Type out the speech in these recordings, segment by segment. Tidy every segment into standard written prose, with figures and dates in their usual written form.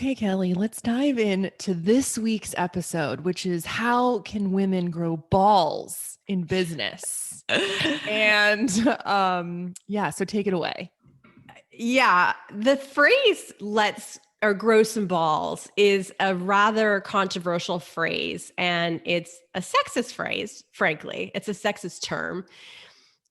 Okay, Kelly, let's dive into this week's episode, which is how can women grow balls in business? And yeah, so take it away. Yeah, the phrase let's or grow some balls is a rather controversial phrase, and it's a sexist phrase, frankly. It's a sexist term.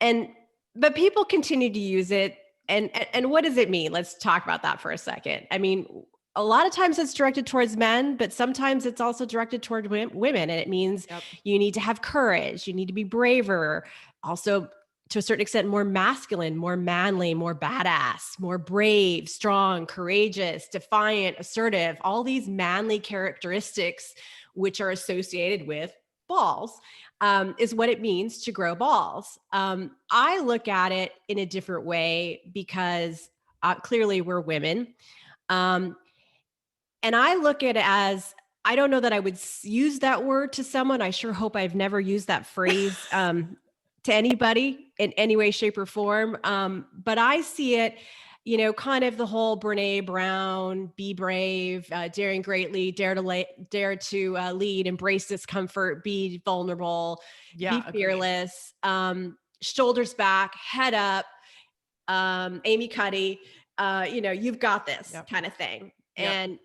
And but people continue to use it. And what does it mean? Let's talk about that for a second. I mean, a lot of times it's directed towards men, but sometimes it's also directed toward women. And it means Yep. you need to have courage, you need to be braver, also to a certain extent more masculine, more manly, more badass, more brave, strong, courageous, defiant, assertive, all these manly characteristics which are associated with balls. Is what it means to grow balls. I look at it in a different way because clearly we're women. Um, and I look at it as I don't know that I would use that word to someone. I sure hope I've never used that phrase to anybody in any way, shape, or form. But I see it, kind of the whole Brene Brown, be brave, daring greatly, dare to lead, embrace discomfort, be vulnerable, Yeah, be agreed. fearless, shoulders back, head up, Amy Cuddy, you've got this Yep. kind of thing. Yep. And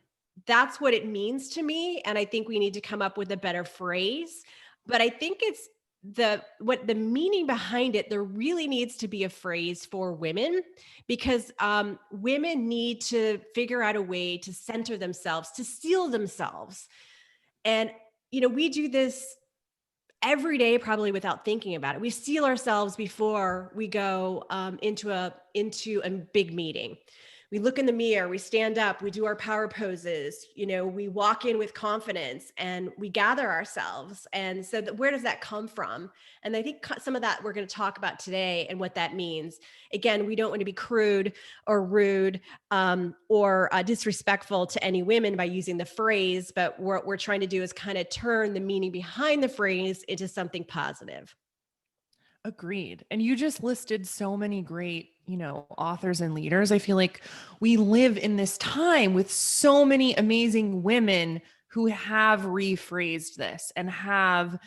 that's what it means to me. And I think we need to come up with a better phrase. But I think it's the meaning behind it. There really needs to be a phrase for women because women need to figure out a way to center themselves, to steel themselves. And, we do this every day probably without thinking about it. We steel ourselves before we go into a big meeting. We look in the mirror, we stand up, we do our power poses, we walk in with confidence and we gather ourselves. And so where does that come from? And I think some of that we're going to talk about today and what that means. Again, we don't want to be crude or rude or disrespectful to any women by using the phrase, but what we're trying to do is kind of turn the meaning behind the phrase into something positive. Agreed. And you just listed so many great, authors and leaders. I feel like we live in this time with so many amazing women who have rephrased this and have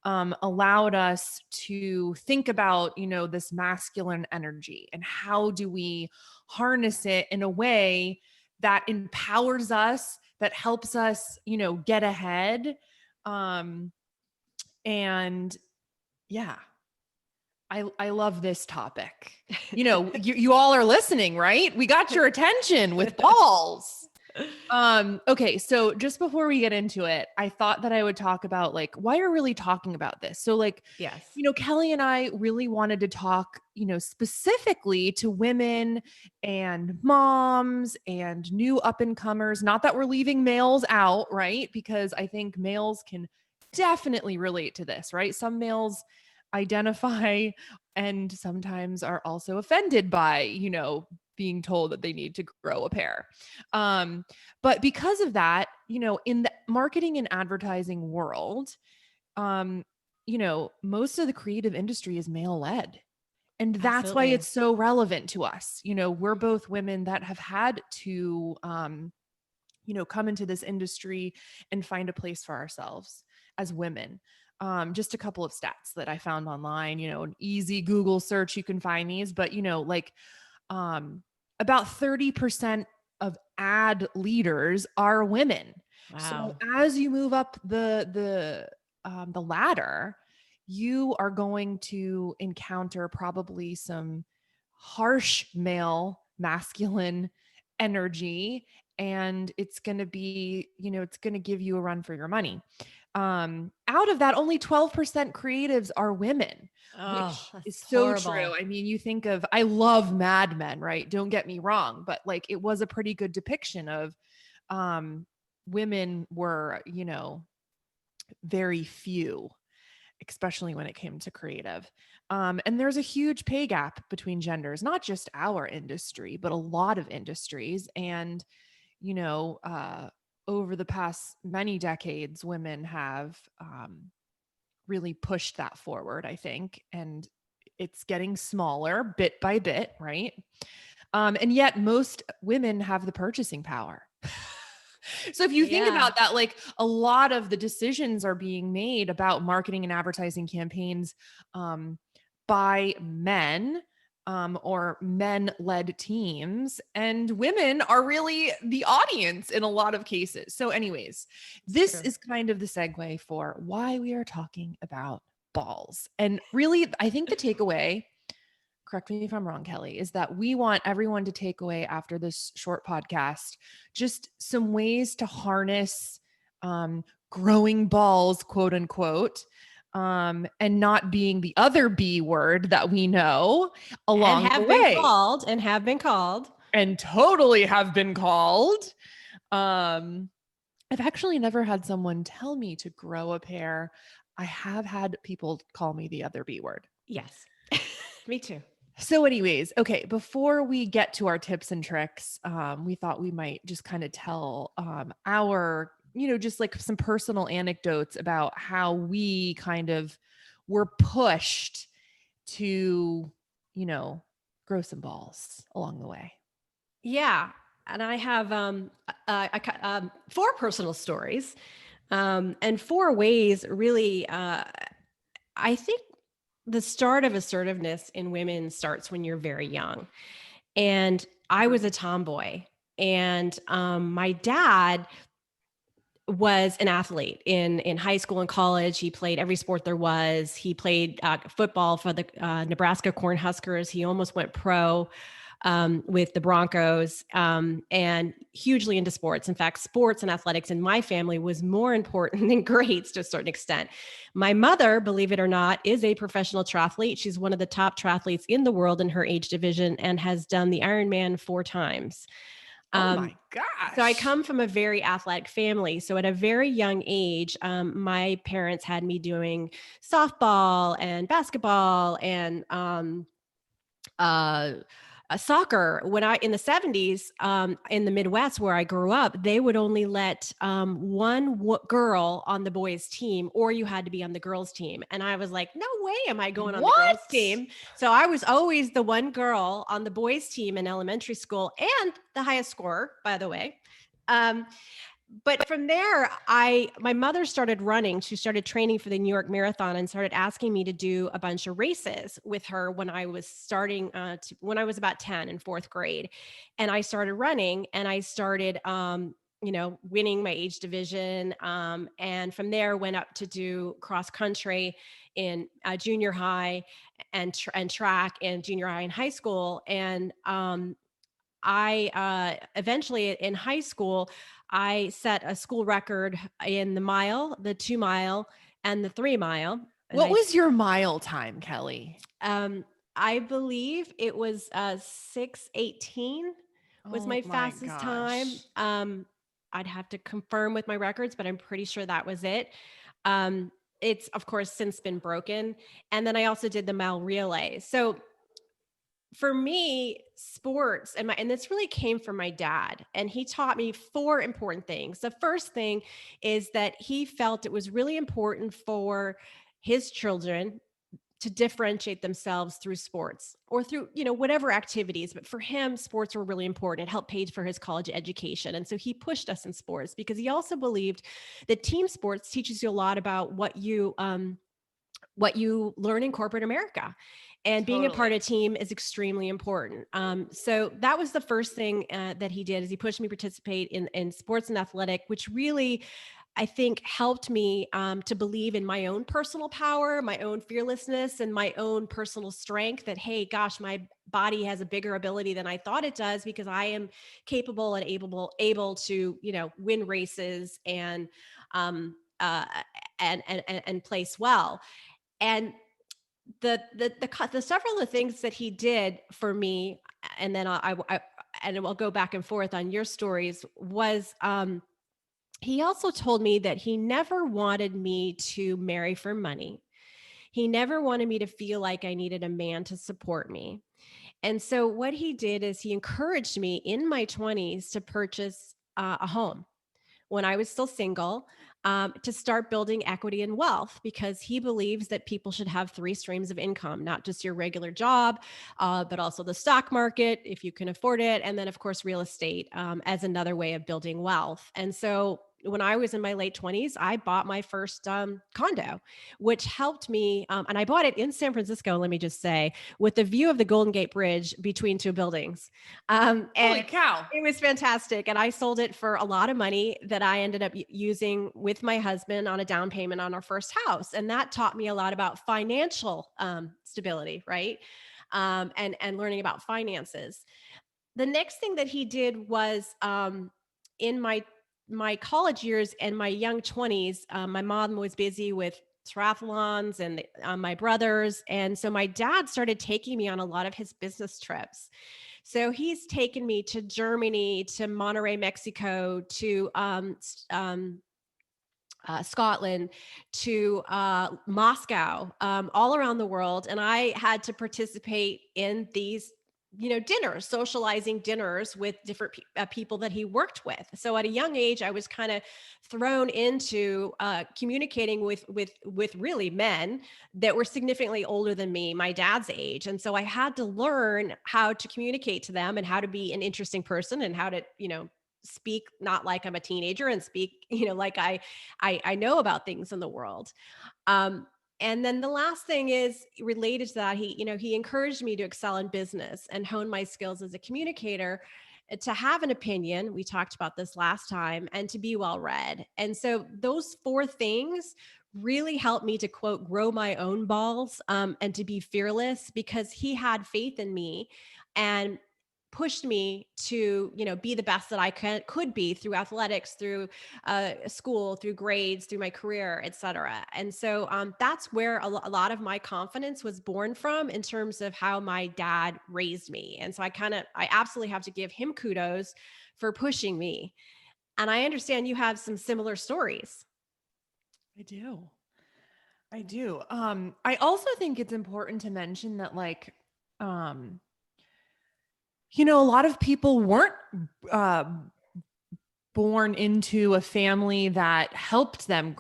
allowed us to think about, this masculine energy and how do we harness it in a way that empowers us, that helps us, get ahead. Um, and yeah, I love this topic. You all are listening, right? We got your attention with balls. Okay, so just before we get into it, I thought that I would talk about like why you're really talking about this. So like, Yes. Kelly and I really wanted to talk, specifically to women and moms and new up and comers. Not that we're leaving males out, right? Because I think males can definitely relate to this, right? Some males identify and sometimes are also offended by, being told that they need to grow a pair. But because of that, in the marketing and advertising world, most of the creative industry is male led. And that's why Absolutely. it's so relevant to us. We're both women that have had to, come into this industry and find a place for ourselves as women. Just a couple of stats that I found online, an easy Google search, you can find these, but um, about 30% of ad leaders are women. So Wow. as you move up the ladder, you are going to encounter probably some harsh male masculine energy, and it's going to be, it's going to give you a run for your money. Out of that, only 12% creatives are women, Oh, which is that's so true. horrible. I mean, you think of, I love Mad Men, right? Don't get me wrong, but like it was a pretty good depiction of women were, very few, especially when it came to creative. And there's a huge pay gap between genders, not just our industry, but a lot of industries. And, you know, uh, over the past many decades, women have really pushed that forward, I think. And it's getting smaller bit by bit, right? And yet most women have the purchasing power. So if you think Yeah, about that, like a lot of the decisions are being made about marketing and advertising campaigns um, by men or men led teams, and women are really the audience in a lot of cases. So, anyways, it's this true. is kind of the segue for why we are talking about balls. And really, I think the takeaway, correct me if I'm wrong, Kelly, is that we want everyone to take away after this short podcast just some ways to harness growing balls, quote unquote, and not being the other B word that we know And along the have been way called and have been called. and totally have been called. Um, I've actually never had someone tell me to grow a pair. I have had people call me the other B word. Yes. Me too. So, anyways, okay, before we get to our tips and tricks, we thought we might just kind of tell our, just like some personal anecdotes about how we kind of were pushed to, you know, grow some balls along the way. Yeah. And I have 4 personal stories, and 4 ways really. I think the start of assertiveness in women starts when you're very young. And I was a Agreed. tomboy. And my dad was an athlete in high school and college. He played every sport there was. He played football for the Nebraska Cornhuskers. He almost went pro with the Broncos, and hugely into sports. In fact, sports and athletics in my family was more important than grades to a certain extent. My mother, believe it or not, is a professional triathlete. She's one of the top triathletes in the world in her age division and has done the Ironman 4 times. Oh Um, my so I gosh. come from a very athletic family. So at a very young age, my parents had me doing softball and basketball and uh, soccer. When I in the 70s, in the Midwest where I grew up, they would only let one girl on the boys team, or you had to be on the girls team. And I was like, no way am I going on the girls What? team. So I was always the one girl on the boys team in elementary school, and the highest scorer, by the way. Um, but from there, my mother started running. She started training for the New York Marathon and started asking me to do a bunch of races with her when I was when I was about 10 in 4th grade. And I started running, and I started winning my age division. And from there went up to do cross country in junior high, and track in junior high and high school. And I eventually in high school, I set a school record in the mile, the 2 mile, and the 3 mile. And What was your mile time, Kelly? um, I believe it was 6:18 was Oh my my fastest time. gosh. I'd have to confirm with my records, but I'm pretty sure that was it. Um, it's of course since been broken. And then I also did the mile relay. So for me, sports and this really came from my dad, and he taught me 4 important things. The first thing is that he felt it was really important for his children to differentiate themselves through sports or through whatever activities, but for him sports were really important. It helped pay for his college education, and so he pushed us in sports because he also believed that team sports teaches you a lot about what you learn in corporate America. And being a part of Totally. a team is extremely important. So that was the first thing that he did, is he pushed me to participate in sports and athletic, which really, I think, helped me to believe in my own personal power, my own fearlessness, and my own personal strength. That, hey, gosh, my body has a bigger ability than I thought it does, because I am capable and able to win races and place well. And the several of the things that he did for me, and then and we'll go back and forth on your stories, was he also told me that he never wanted me to marry for money. He never wanted me to feel like I needed a man to support me. And so what he did is he encouraged me in my 20s to purchase a home when I was still single. to start building equity and wealth, because he believes that people should have three streams of income, not just your regular job, but also the stock market, if you can afford it. And then, of course, real estate as another way of building wealth. And so, when I was in my late 20s, I bought my first condo, which helped me. And I bought it in San Francisco, let me just say, with the view of the Golden Gate Bridge between two buildings. And Holy cow. it was fantastic. And I sold it for a lot of money that I ended up using with my husband on a down payment on our first house. And that taught me a lot about financial stability, right? And learning about finances. The next thing that he did was in my college years and my young 20s, my mom was busy with triathlons and my brothers. And so my dad started taking me on a lot of his business trips. So he's taken me to Germany, to Monterrey, Mexico, to Scotland, to Moscow, all around the world. And I had to participate in these, dinners, socializing dinners with different people that he worked with. So at a young age, I was kind of thrown into communicating with really men that were significantly older than me, my dad's age. And so I had to learn how to communicate to them and how to be an interesting person and how to, speak not like I'm a teenager and speak, like I know about things in the world. Um, and then the last thing is related to that. He encouraged me to excel in business and hone my skills as a communicator, to have an opinion. We talked about this last time, and to be well read. And so those four things really helped me to, quote, grow my own balls, and to be fearless, because he had faith in me and pushed me to, be the best that I could be through athletics, through school, through grades, through my career, et cetera. And so that's where a lot of my confidence was born from, in terms of how my dad raised me. And so I absolutely have to give him kudos for pushing me. And I understand you have some similar stories. I do. I do. I also think it's important to mention that, like, um, a lot of people weren't uh, born into a family that helped them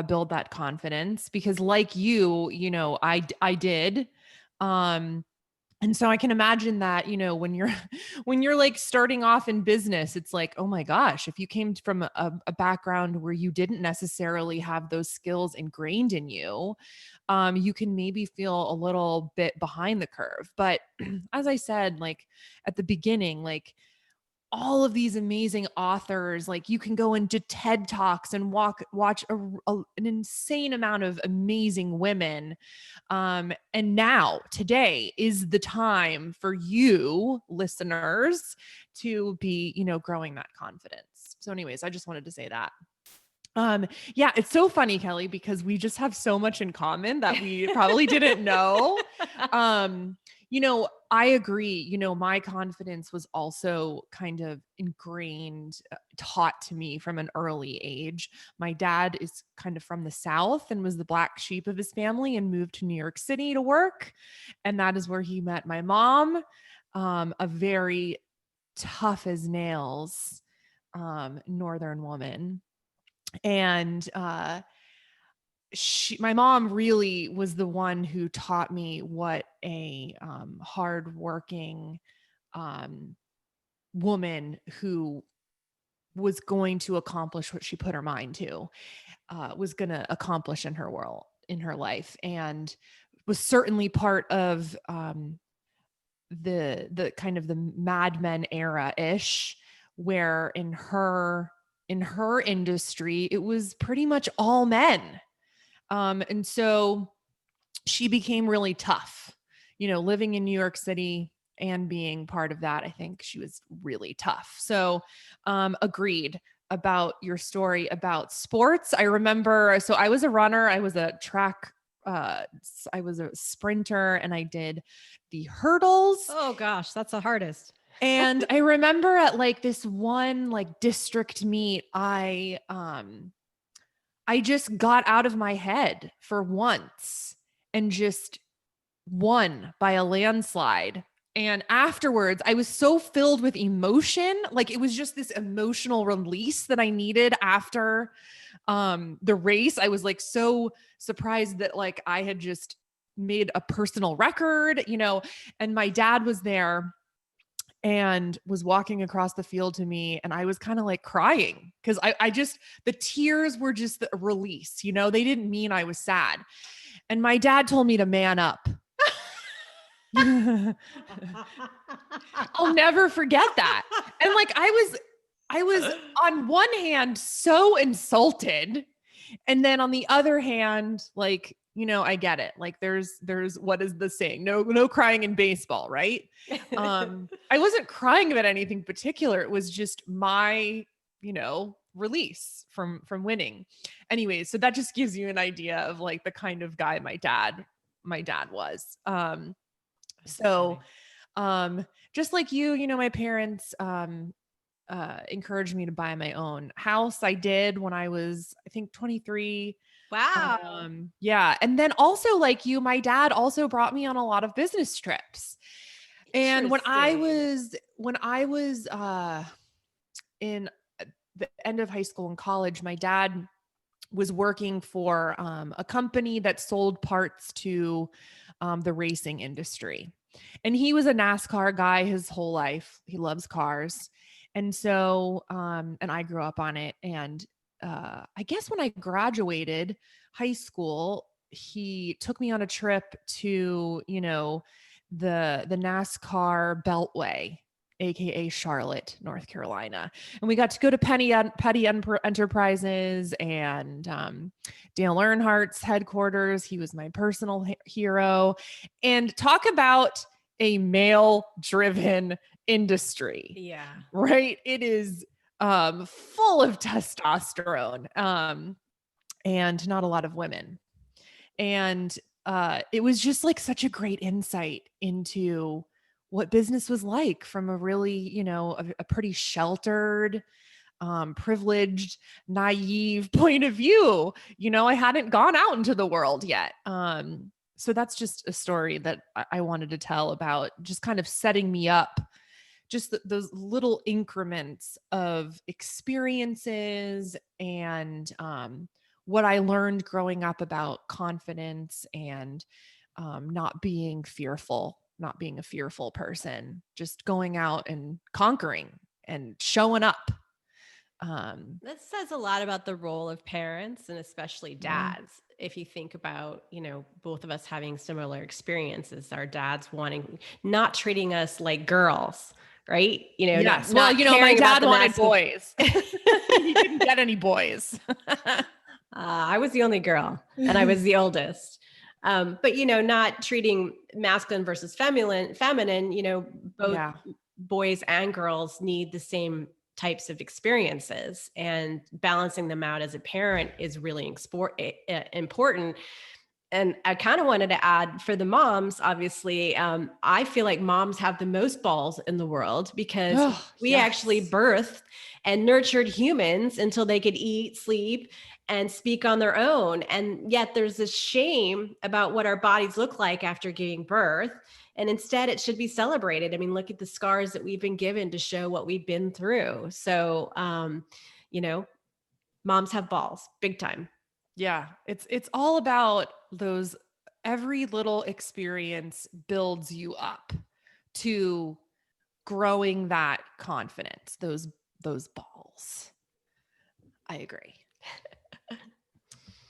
build that confidence, because, like I did. Um, and so I can imagine that, when you're when you're like starting off in business, it's like, oh my gosh, if you came from a background where you didn't necessarily have those skills ingrained in you, you can maybe feel a little bit behind the curve. But as I said, like at the beginning, like all of these amazing authors, like you can go into TED Talks and watch an insane amount of amazing women. And now today is the time for you listeners to be, growing that confidence. So anyways, I just wanted to say that. Yeah, it's so funny, Kelly, because we just have so much in common that we probably didn't know. Um, I agree. My confidence was also kind of ingrained, taught to me from an early age. My dad is kind of from the South and was the black sheep of his family and moved to New York City to work. And that is where he met my mom, a very tough as nails, Northern woman. And my mom really was the one who taught me what a hardworking woman who was going to accomplish what she put her mind to, was going to accomplish in her world, in her life, and was certainly part of the kind of the Mad Men era ish, where in her industry it was pretty much all men. And so she became really tough, living in New York City and being part of that. I think she was really tough. So, agreed about your story about sports. I remember, so I was a runner, I was a track, I was a sprinter, and I did the hurdles. Oh gosh, that's the hardest. And I remember at like this one like district meet, I just got out of my head for once and just won by a landslide. And afterwards, I was so filled with emotion. Like it was just this emotional release that I needed after the race. I was like so surprised that like I had just made a personal record, and my dad was there and was walking across the field to me, and I was kind of like crying because I just, the tears were just the release, they didn't mean I was sad. And my dad told me to man up. I'll never forget that. And like I was on one hand so insulted, and then on the other hand, like, I get it. Like there's what is the saying? No crying in baseball, right? I wasn't crying about anything particular. It was just my, release from winning. Anyway, so that just gives you an idea of like the kind of guy my dad was. So just like my parents encouraged me to buy my own house. I did when I was, I think, 23. Wow. Yeah. And then also like you, my dad also brought me on a lot of business trips. And Interesting. when I was in the end of high school and college, my dad was working for a company that sold parts to the racing industry. And he was a NASCAR guy his whole life. He loves cars. And so, and I grew up on it. And I guess when I graduated high school, he took me on a trip to, the NASCAR Beltway, aka Charlotte, North Carolina. And we got to go to Petty Enterprises and Dale Earnhardt's headquarters. He was my personal hero. And talk about a male-driven industry, Yeah. right? It is full of testosterone and not a lot of women. And it was just like such a great insight into what business was like from a really, a pretty sheltered, privileged, naive point of view. I hadn't gone out into the world yet. So that's just a story that I wanted to tell about just kind of setting me up, just those little increments of experiences and what I learned growing up about confidence and not being fearful, not being a fearful person, just going out and conquering and showing up. That says a lot about the role of parents and especially Yeah. dads. If you think about, both of us having similar experiences, our dads wanting, not treating us like girls, right? Not Yes. Well, not my caring about dad the wanted masculine. boys. He didn't get any boys. I was the only girl and I was the oldest. But not treating masculine versus feminine, both Yeah. boys and girls need the same types of experiences, and balancing them out as a parent is really important. And I kind of wanted to add for the moms, obviously, I feel like moms have the most balls in the world because Oh, we actually yes. birthed and nurtured humans until they could eat, sleep, and speak on their own. And yet there's this shame about what our bodies look like after giving birth. And instead, it should be celebrated. I mean, look at the scars that we've been given to show what we've been through. So, you know, moms have balls, big time. Yeah, it's all about those, every little experience builds you up to growing that confidence, those balls. I agree.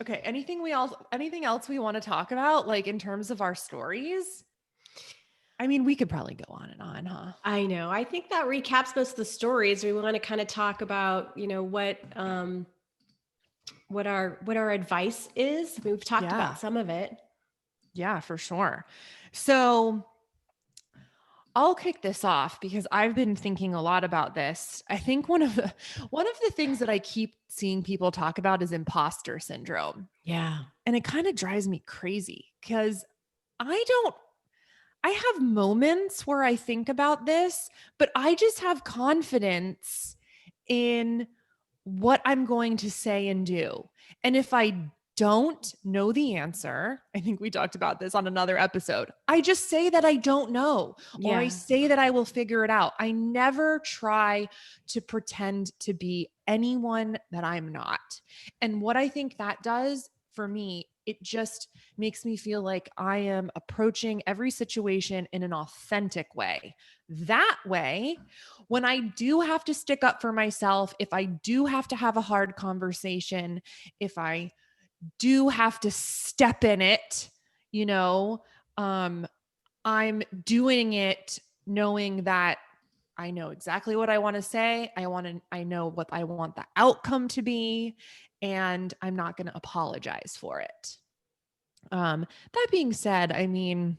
Okay, anything else we want to talk about like in terms of our stories? I mean, we could probably go on and on, huh? I know. I think that recaps most of the stories. We want to kind of talk about, what our advice is. I mean, we've talked Yeah. about some of it. Yeah, for sure. So, I'll kick this off because I've been thinking a lot about this. I think one of the things that I keep seeing people talk about is imposter syndrome. Yeah. And it kind of drives me crazy because I don't I have moments where I think about this, but I just have confidence in what I'm going to say and do. And if I don't know the answer. I think we talked about this on another episode. I just say that I don't know, or I Yeah. say that I will figure it out. I never try to pretend to be anyone that I'm not. And what I think that does for me, it just makes me feel like I am approaching every situation in an authentic way. That way, when I do have to stick up for myself, if I do have to have a hard conversation, if I do have to step in it, you know, um, I'm doing it knowing that I know exactly what I want to say. I know what I want the outcome to be, and I'm not going to apologize for it. That being said, I mean,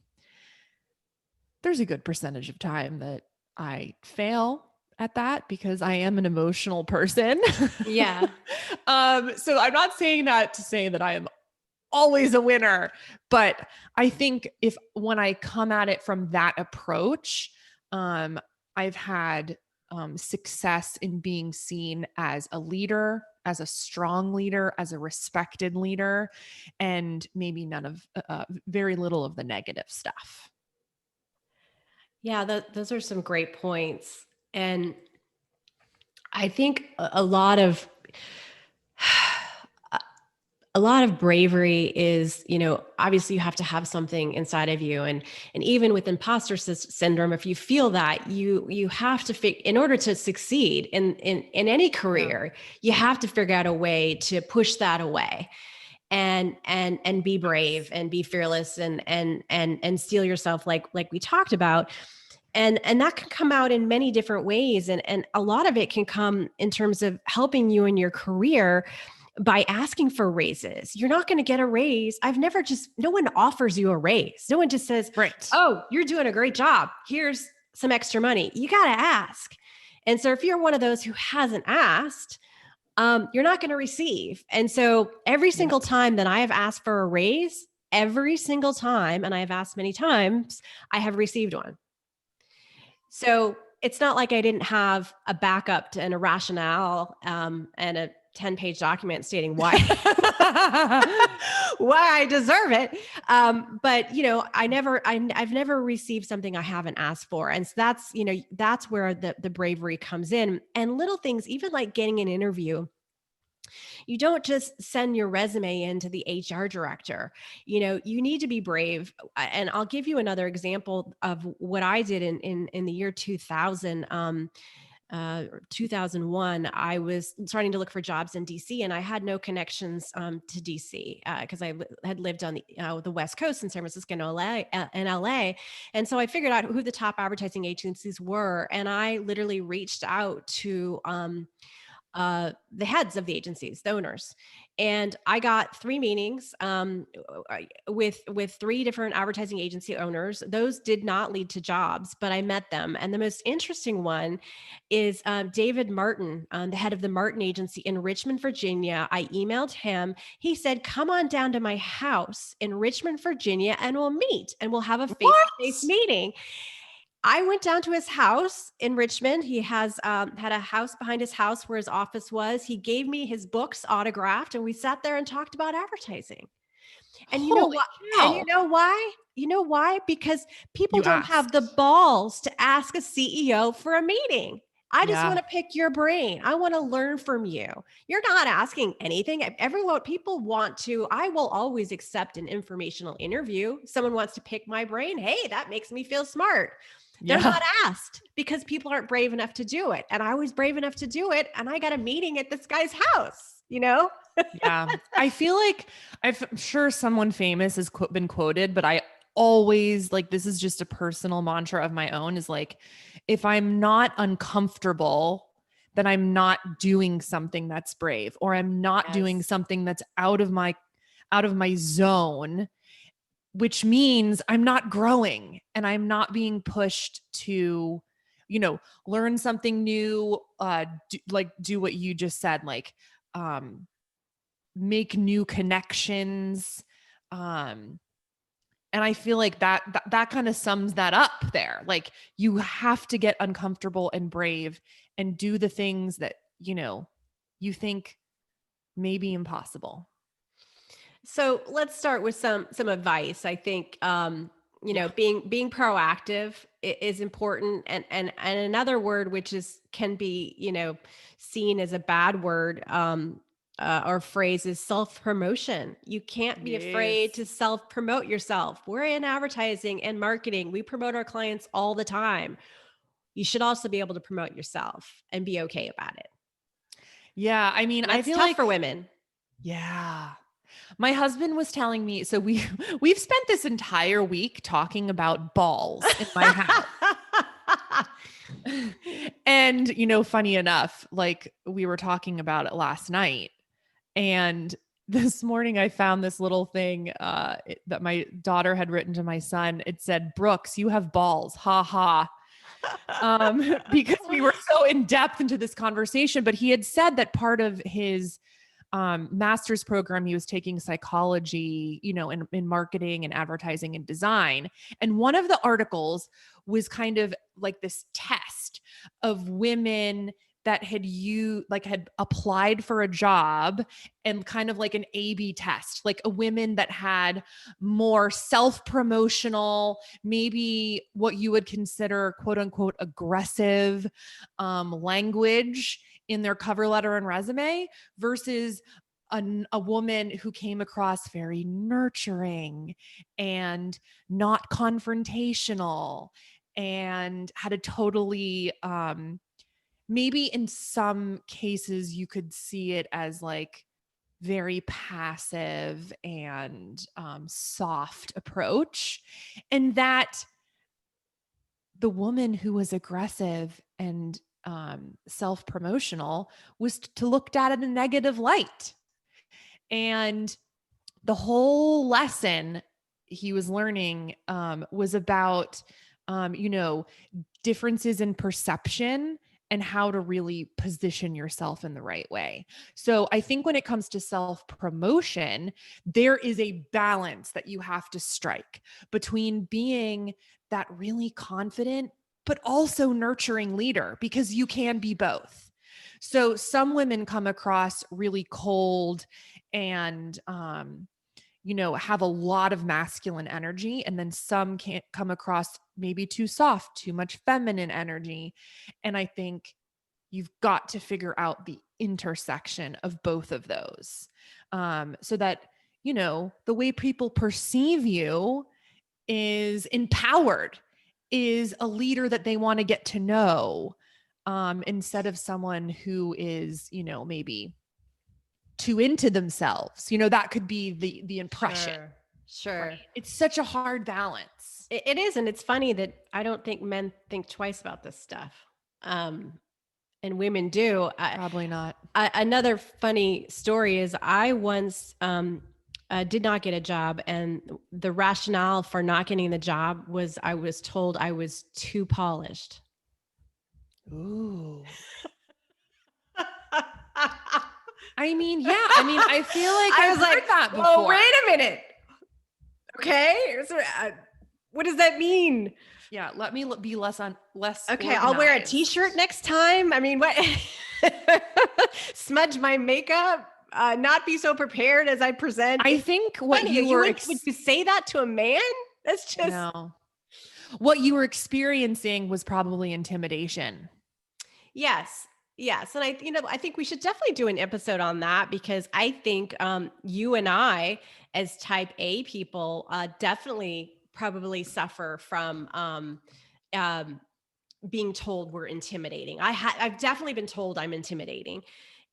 there's a good percentage of time that I fail at that because I am an emotional person. Yeah. So I'm not saying that to say that I am always a winner. But I think if when I come at it from that approach, um, I've had success in being seen as a leader, as a strong leader, as a respected leader, and maybe none of very little of the negative stuff. Yeah, those are some great points. And I think a lot of a lot of bravery is, obviously you have to have something inside of you, and even with imposter syndrome, if you feel that, you have to in order to succeed in any Yeah. career, you have to figure out a way to push that away and be brave and be fearless and steel yourself, like we talked about. And that can come out in many different ways, and a lot of it can come in terms of helping you in your career by asking for raises. You're not going to get a raise. No one offers you a raise. No one just says, Right. "Oh, you're doing a great job. Here's some extra money." You got to ask. And so if you're one of those who hasn't asked, you're not going to receive. And so every single Yep. time that I have asked for a raise, every single time, and I have asked many times, I have received one. So it's not like I didn't have a backup and a rationale, and a 10-page document stating why why I deserve it. But I've never received something I haven't asked for, and so that's where the bravery comes in. And little things, even like getting an interview. You don't just send your resume into the HR director. You need to be brave. And I'll give you another example of what I did in the year 2000. 2001, I was starting to look for jobs in DC, and I had no connections to DC because I had lived on the West Coast in San Francisco and LA. And so I figured out who the top advertising agencies were, and I literally reached out to the heads of the agencies, the owners. And I got 3 meetings with 3 different advertising agency owners. Those did not lead to jobs, but I met them. And the most interesting one is David Martin, the head of the Martin Agency in Richmond, Virginia. I emailed him. He said, "Come on down to my house in Richmond, Virginia, and we'll meet and we'll have a face-to-face What? meeting." I went down to his house in Richmond. He has had a house behind his house where his office was. He gave me his books autographed, and we sat there and talked about advertising. And you know Holy what? And you cow. know why? You know why? Because people You don't have the asked. balls to ask a CEO for a meeting. I just Yeah. want to pick your brain. I want to learn from you. You're not asking anything. Everyone, people want to. I will always accept an informational interview. Someone wants to pick my brain. Hey, that makes me feel smart. They're Yeah. not asked because people aren't brave enough to do it. And I was brave enough to do it. And I got a meeting at this guy's house. Yeah. I feel like I'm sure someone famous has been quoted, but I always like this is just a personal mantra of my own is like, if I'm not uncomfortable, then I'm not doing something that's brave, or I'm not doing Yes. something that's out of my zone, which means I'm not growing and I'm not being pushed to, learn something new, do what you just said, like, um, make new connections. Um, and I feel like that kind of sums that up there. Like you have to get uncomfortable and brave and do the things that, you think may be impossible. So let's start with some advice. I think Yeah. being proactive is important, and another word which is can be seen as a bad word or phrase is self promotion. You can't be afraid to Yes. self promote yourself. We're in advertising and marketing. We promote our clients all the time. You should also be able to promote yourself and be okay about it. Yeah. I mean, And I that's feel tough for like, women. yeah. My husband was telling me, so we've spent this entire week talking about balls in my house. And, funny enough, like we were talking about it last night. And this morning I found this little thing that my daughter had written to my son. It said, Brooks, you have balls. Ha ha. Because we were so in depth into this conversation. But he had said that part of his master's program, he was taking psychology, in marketing and advertising and design. And one of the articles was kind of like this test of women that had applied for a job, and kind of like an A/B test, like a women that had more self-promotional, maybe what you would consider quote unquote aggressive language in their cover letter and resume, versus a woman who came across very nurturing and not confrontational, and had a totally maybe in some cases you could see it as like very passive and soft approach. And that the woman who was aggressive and self promotional was to looked at in a negative light. And the whole lesson he was learning was about, differences in perception and how to really position yourself in the right way. So I think when it comes to self promotion, there is a balance that you have to strike between being that really confident, but also nurturing leader, because you can be both. So some women come across really cold and, have a lot of masculine energy. And then some can't come across maybe too soft, too much feminine energy. And I think you've got to figure out the intersection of both of those, so that, the way people perceive you is empowered, is a leader that they want to get to know, instead of someone who is, maybe too into themselves. That could be the impression, Sure. right? Sure. It's such a hard balance. It is, and it's funny that I don't think men think twice about this stuff, and women do. Probably not. Another funny story is I once did not get a job, and the rationale for not getting the job was I was told I was too polished. Ooh. I mean, yeah. I mean, I feel like I I've was heard like, that "Well, before. wait a minute, okay? So, what does that mean?" Yeah, let me be less Okay, I'll wear a t-shirt organized. next time. I mean, what? Smudge my makeup, not be so prepared as I present. I It's think what funny. you You were would you say that to a man? That's just no. What you were experiencing was probably intimidation. yes. Yes, and I think we should definitely do an episode on that because I think you and I, as Type A people, definitely probably suffer from um, being told we're intimidating. I've definitely been told I'm intimidating,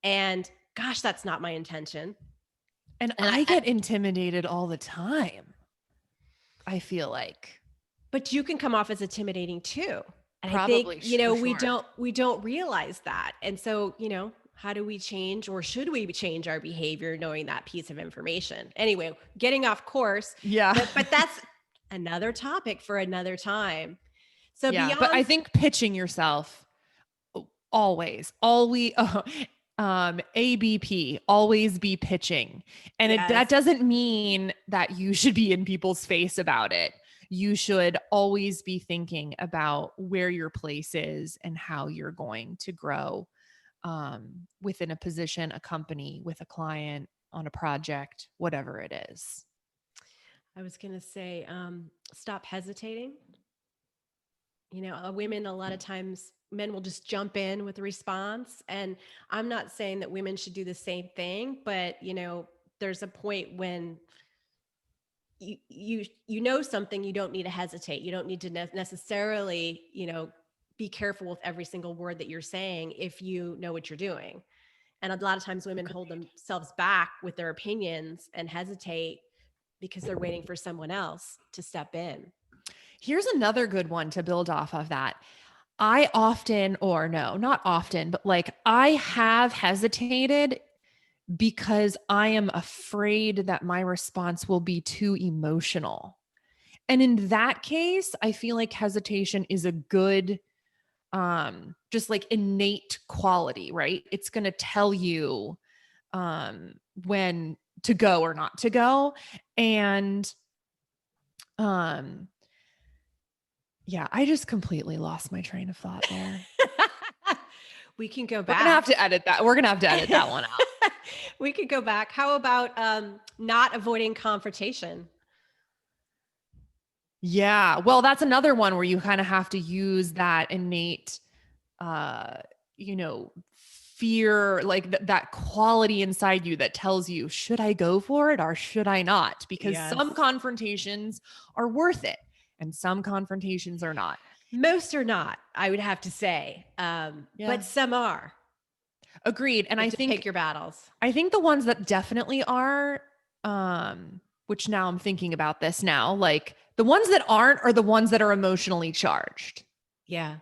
and gosh, that's not my intention. And And I get intimidated all the time, I feel like. but you can come off as intimidating too. And I think, Probably, for we sure. don't realize that. And so, how do we change or should we change our behavior knowing that piece of information? Anyway, getting off course, Yeah. but that's another topic for another time. So Yeah, but I beyond think pitching yourself always ABP, always be pitching. And that yes, doesn't mean that you should be in people's face about it. You should always be thinking about where your place is and how you're going to grow, within a position, a company, with a client. on a project, whatever it is. I was going to say, stop hesitating. Women, a lot of times, men will just jump in with a response. And I'm not saying that women should do the same thing, but, there's a point when you know something, you don't need to hesitate. You don't need to necessarily, be careful with every single word that you're saying if you know what you're doing. And a lot of times women hold themselves back with their opinions and hesitate because they're waiting for someone else to step in. Here's another good one to build off of that. I often, or no, not often, but like I have hesitated because I am afraid that my response will be too emotional. And in that case, I feel like hesitation is a good, just like innate quality, right? It's going to tell you when to go or not to go. And yeah, I just completely lost my train of thought there. We can go We're back. gonna have to edit that. We're gonna have to edit that one out. We could go back. How about not avoiding confrontation? Yeah. Well, that's another one where you kind of have to use that innate, you know, fear, like that quality inside you that tells you, should I go for it or should I not? Because some confrontations are worth it and some confrontations are not. Most are not, I would have to say. But some are. Agreed. And I think pick your battles. I think the ones that definitely are, which now I'm thinking about this now, like the ones that aren't are the ones that are emotionally charged. Yeah.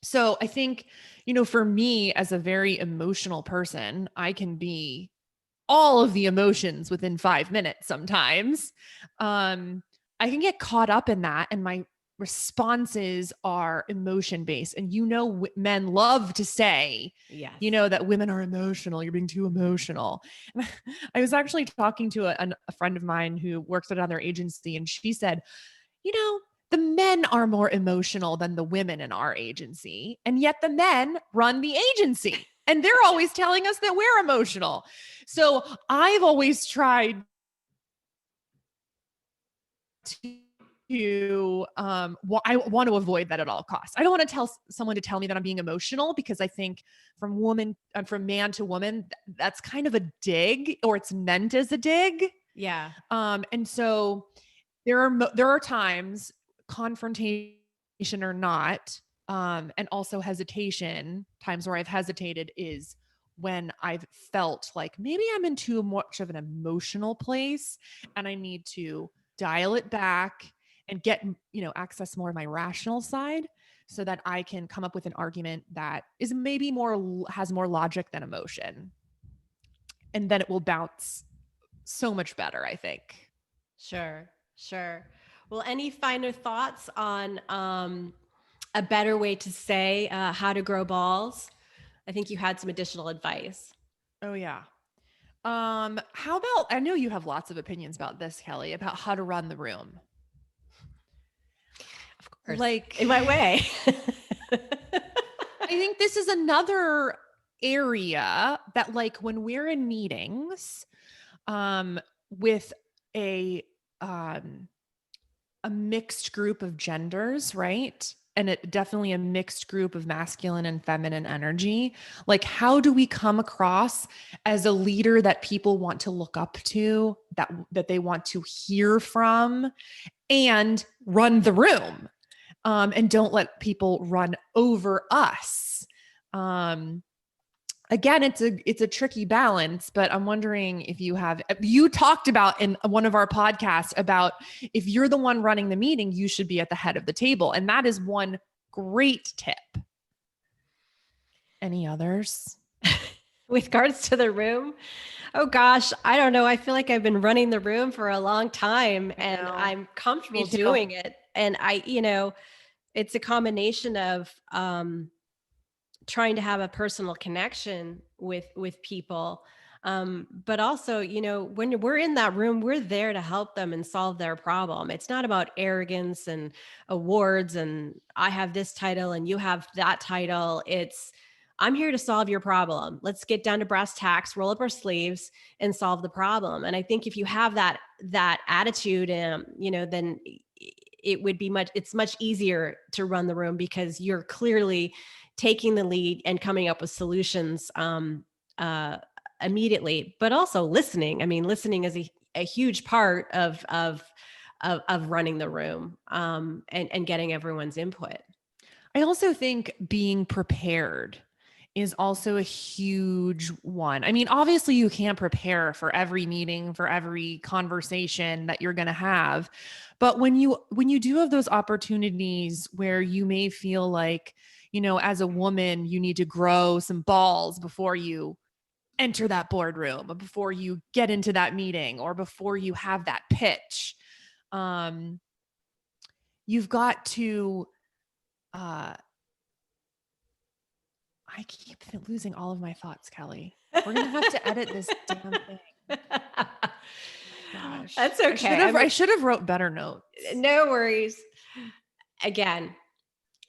So I think, for me as a very emotional person, I can be all of the emotions within 5 minutes sometimes. I can get caught up in that and my responses are emotion based. And men love to say, yes, that women are emotional. You're being too emotional. I was actually talking to a friend of mine who works at another agency, and she said, the men are more emotional than the women in our agency, and yet the men run the agency. And they're always telling us that we're emotional. So I've always tried to I want to avoid that at all costs. I don't want to tell someone to tell me that I'm being emotional, because I think from man to woman, that's kind of a dig, or it's meant as a dig. Yeah. And so there are times, confrontation or not, and also hesitation, times where I've hesitated is when I've felt like maybe I'm in too much of an emotional place and I need to dial it back and get, access more of my rational side so that I can come up with an argument that is maybe has more logic than emotion. And then it will bounce so much better, I think. Sure. Well, any final thoughts on a better way to say how to grow balls? I think you had some additional advice. Oh, yeah. How about, I know you have lots of opinions about this, Kelly, about how to run the room. Of course. Like, in my way. I think this is another area that, like, when we're in meetings, with a mixed group of genders, right? And definitely a mixed group of masculine and feminine energy. Like, how do we come across as a leader that people want to look up to, that they want to hear from, and run the room, and don't let people run over us? Again, it's a tricky balance, but I'm wondering if you talked about in one of our podcasts about if you're the one running the meeting, you should be at the head of the table. And that is one great tip. Any others? With regards to the room? Oh gosh, I don't know. I feel like I've been running the room for a long time and I'm comfortable doing it. And it's a combination of trying to have a personal connection with people. But also, when we're in that room, we're there to help them and solve their problem. It's not about arrogance and awards and I have this title and you have that title. It's I'm here to solve your problem. Let's get down to brass tacks, roll up our sleeves and solve the problem. And I think if you have that attitude, then it's much easier to run the room because you're clearly taking the lead and coming up with solutions uh, immediately, but also listening. I mean, listening is a huge part of running the room, and getting everyone's input. I also think being prepared is also a huge one. I mean, obviously you can't prepare for every meeting, for every conversation that you're going to have. But when you do have those opportunities where you may feel like, as a woman, you need to grow some balls before you enter that boardroom, or before you get into that meeting, or before you have that pitch, um, you've got to uh, I keep losing all of my thoughts, Kelly. We're gonna have to edit this damn thing. Gosh, That's okay. I should have wrote better notes. No worries. Again,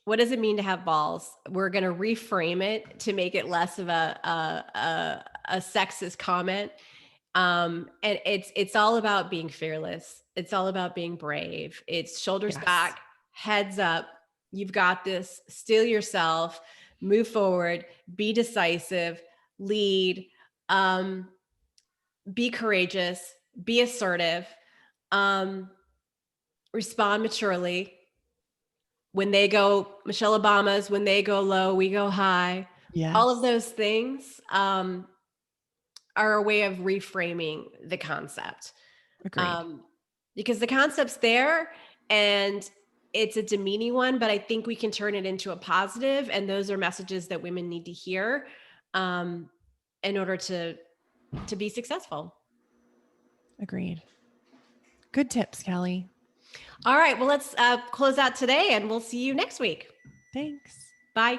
what does it mean to have balls? We're going to reframe it to make it less of a sexist comment. And it's all about being fearless. It's all about being brave. It's shoulders Yes. back, heads up. You've got this. Steel yourself. Move forward. Be decisive. Lead. Be courageous. Be assertive. Respond maturely. When they go, Michelle Obama's, when they go low, we go high. Yes. All of those things are a way of reframing the concept. Agreed. Because the concept's there and it's a demeaning one, but I think we can turn it into a positive, and those are messages that women need to hear in order to be successful. Agreed. Good tips, Kelly. All right, well, let's close out today, and we'll see you next week. Thanks. Bye.